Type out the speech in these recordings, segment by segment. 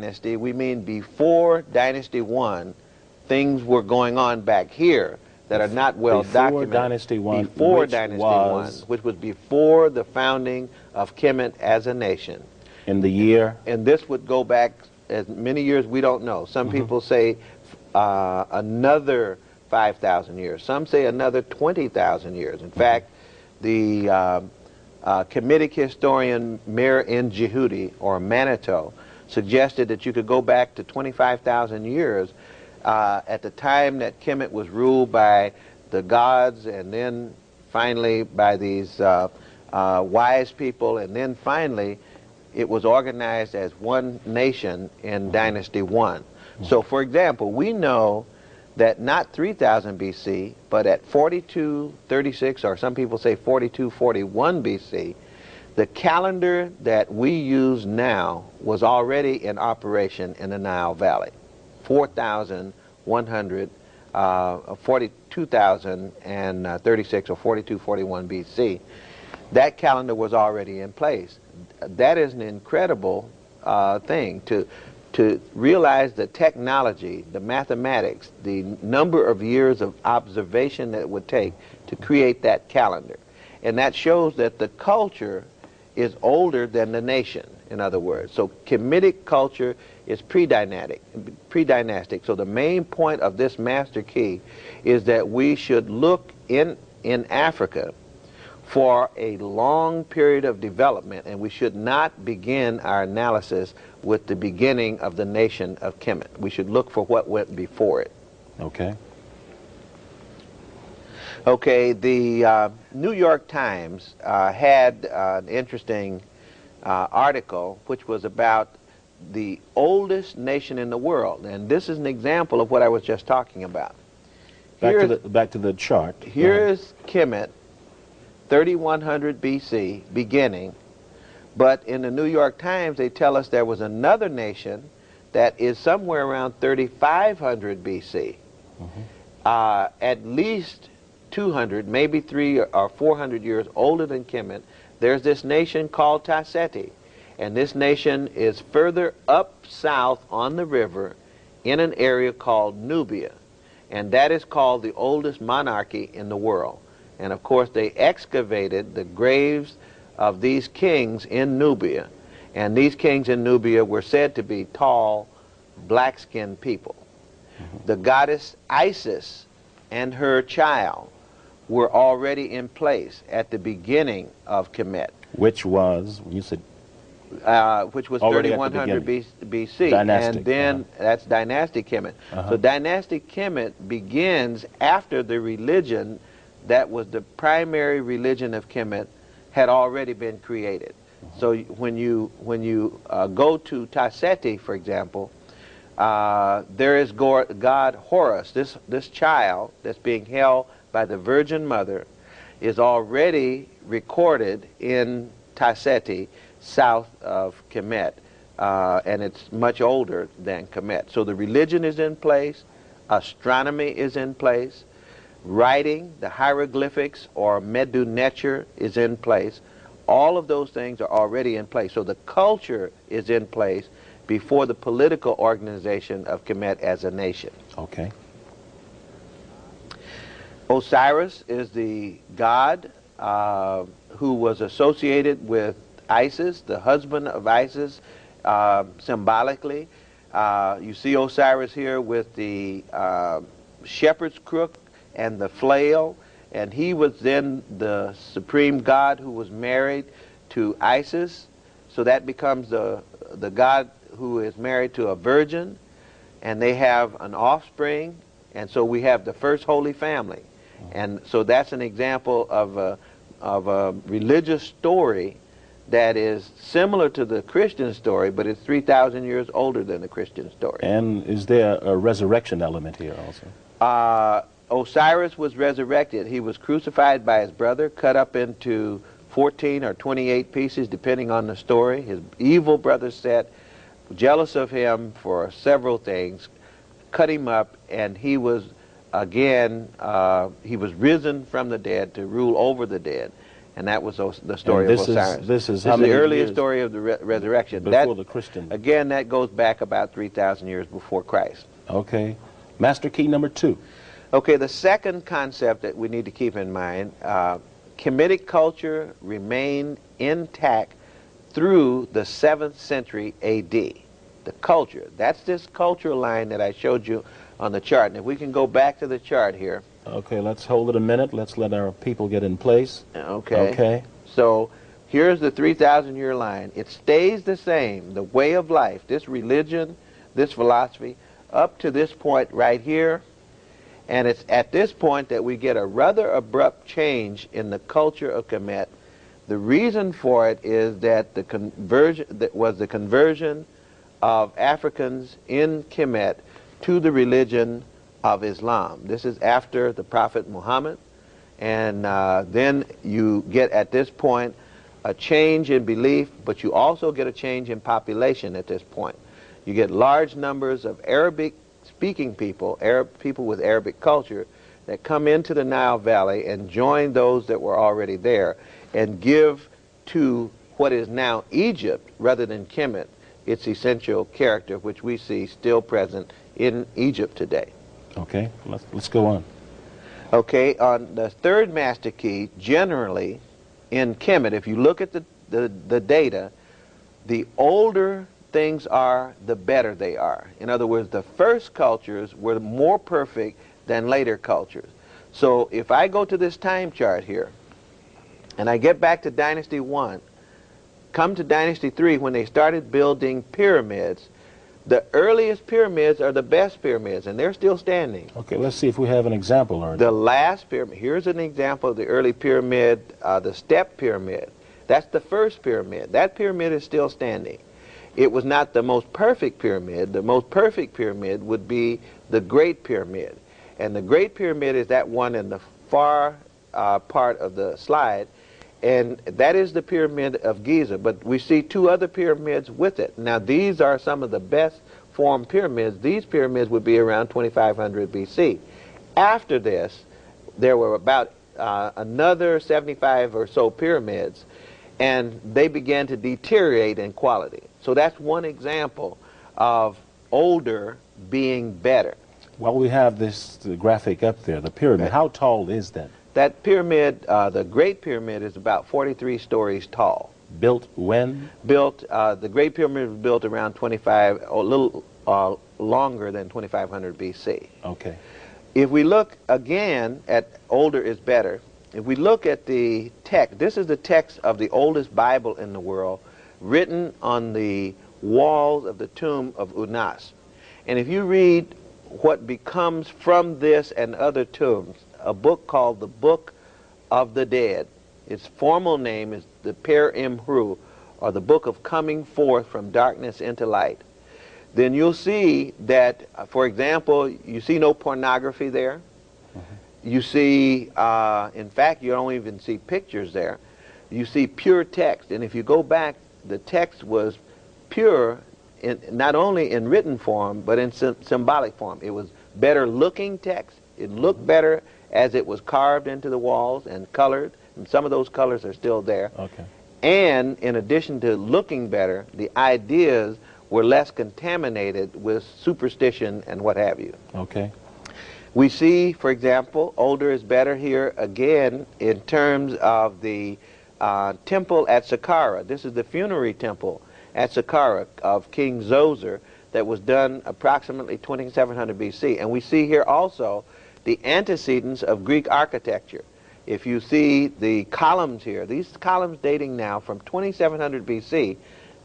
dynasty, we mean before Dynasty 1, things were going on back here that are not well documented. Dynasty 1, before Dynasty 1, which was before the founding of Kemet as a nation. In the year? And this would go back as many years we don't know. Some people say another 5,000 years. Some say another 20,000 years. In fact, the Kemetic historian Mir N. Jehudi, or Manito, suggested that you could go back to 25,000 years at the time that Kemet was ruled by the gods, and then finally by these wise people, and then finally it was organized as one nation in Dynasty 1. So, for example, we know that not 3000 BC, but at 4236, or some people say 4241 BC, the calendar that we use now was already in operation in the Nile Valley. 42,036 or 4241 BC. That calendar was already in place. That is an incredible thing to realize the technology, the mathematics, the number of years of observation that it would take to create that calendar. And that shows that the culture is older than the nation, in other words. So Kemetic culture is pre-dynastic. So the main point of this master key is that we should look in Africa for a long period of development, and we should not begin our analysis with the beginning of the nation of Kemet. We should look for what went before it. Okay. Okay, the New York Times had an interesting article which was about the oldest nation in the world, and this is an example of what I was just talking about. Back to the chart. Here is Kemet, 3100 BC, beginning, but in the New York Times they tell us there was another nation that is somewhere around 3500 BC, at least 200, maybe 300 or 400 years older than Kemet. There's this nation called Taseti, and this nation is further up south on the river in an area called Nubia, and that is called the oldest monarchy in the world. And of course they excavated the graves of these kings in Nubia, and these kings in Nubia were said to be tall, black-skinned people. The goddess Isis and her child were already in place at the beginning of Kemet. Which was, you said? Which was 3100 BC. Dynastic. And then that's dynastic Kemet. So dynastic Kemet begins after the religion that was the primary religion of Kemet had already been created. So when you go to Taseti, for example, there is God Horus. This child that's being held by the Virgin Mother is already recorded in Taseti, south of Kemet, and it's much older than Kemet. So the religion is in place, astronomy is in place, writing, the hieroglyphics or Medu Neter is in place. All of those things are already in place. So the culture is in place before the political organization of Kemet as a nation. Okay. Osiris is the god who was associated with Isis, the husband of Isis, symbolically. You see Osiris here with the shepherd's crook and the flail, and he was then the supreme god who was married to Isis. So that becomes the god who is married to a virgin, and they have an offspring, and so we have the first holy family. And so that's an example of a religious story that is similar to the Christian story, but it's 3,000 years older than the Christian story. And is there a resurrection element here also? Osiris was resurrected. He was crucified by his brother, cut up into 14 or 28 pieces, depending on the story. His evil brother Set, jealous of him for several things, cut him up, and he was, again, he was risen from the dead to rule over the dead. and that was the story of Osiris. This is the earliest story of the resurrection. Before the Christian. Again, that goes back about 3,000 years before Christ. Okay. Master key number 2. Okay, the second concept that we need to keep in mind, Kemetic culture remained intact through the 7th century A.D. The culture, that's this cultural line that I showed you on the chart. And if we can go back to the chart here. Okay, let's hold it a minute. Let's let our people get in place. Okay. Okay. So here's the 3,000-year line. It stays the same, the way of life, this religion, this philosophy, up to this point right here. And it's at this point that we get a rather abrupt change in the culture of Kemet. The reason for it is that the conversion of Africans in Kemet to the religion of Islam. This is after the Prophet Muhammad, and then you get at this point a change in belief, but you also get a change in population at this point. You get large numbers of Arabic-speaking people, people with Arabic culture, that come into the Nile Valley and join those that were already there and give to what is now Egypt, rather than Kemet, its essential character, which we see still present in Egypt today. Okay, let's go on. Okay, on the third master key, generally in Kemet, if you look at the data, the older things are, the better they are. In other words, the first cultures were more perfect than later cultures. So if I go to this time chart here, and I get back to Dynasty 1, come to Dynasty 3 when they started building pyramids, the earliest pyramids are the best pyramids, and they're still standing. Okay, let's see if we have an example. Or the last pyramid, here's an example of the early pyramid, the step pyramid. That's the first pyramid. That pyramid is still standing. It was not the most perfect pyramid. The most perfect pyramid would be the Great Pyramid. And the Great Pyramid is that one in the far part of the slide. And that is the Pyramid of Giza, but we see 2 other pyramids with it. Now these are some of the best formed pyramids. These pyramids would be around 2500 BC. After this, there were about another 75 or so pyramids, and they began to deteriorate in quality. So that's one example of older being better. Well, we have this graphic up there, the pyramid. Right. How tall is that? That pyramid, the Great Pyramid, is about 43 stories tall. Built when? Built, the Great Pyramid was built around 25, a little longer than 2500 BC. Okay. If we look again at older is better, if we look at the text, this is the text of the oldest Bible in the world, written on the walls of the tomb of Unas. And if you read what becomes from this and other tombs, a book called the Book of the Dead. Its formal name is the Per Imhru, or the Book of Coming Forth from Darkness into Light. Then you'll see that, for example, you see no pornography there. You see, in fact, you don't even see pictures there. You see pure text. And if you go back, the text was pure, not only in written form, but in symbolic form. It was better looking text. It looked better as it was carved into the walls and colored, and some of those colors are still there. Okay. And in addition to looking better, the ideas were less contaminated with superstition and what have you. Okay. We see, for example, older is better here again in terms of the temple at Saqqara. This is the funerary temple at Saqqara of King Zoser that was done approximately 2700 BC. And we see here also the antecedents of Greek architecture. If you see the columns here, these columns dating now from 2700 BC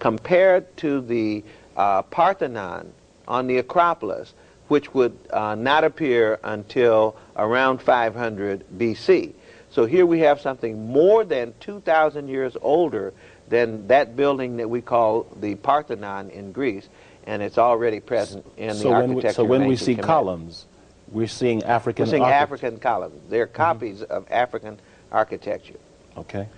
compared to the Parthenon on the Acropolis, which would not appear until around 500 BC. So here we have something more than 2,000 years older than that building that we call the Parthenon in Greece, and it's already present in the architecture. So when we see Kemet. Columns, we're seeing African. We're seeing African columns. They're copies of African architecture. Okay.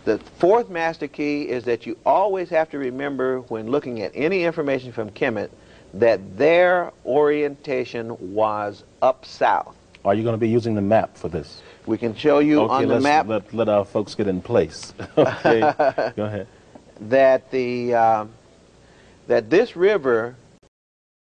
The fourth master key is that you always have to remember when looking at any information from Kemet that their orientation was up south. Are you going to be using the map for this? We can show you Okay, on the map let our folks get in place. Okay, go ahead. that that this river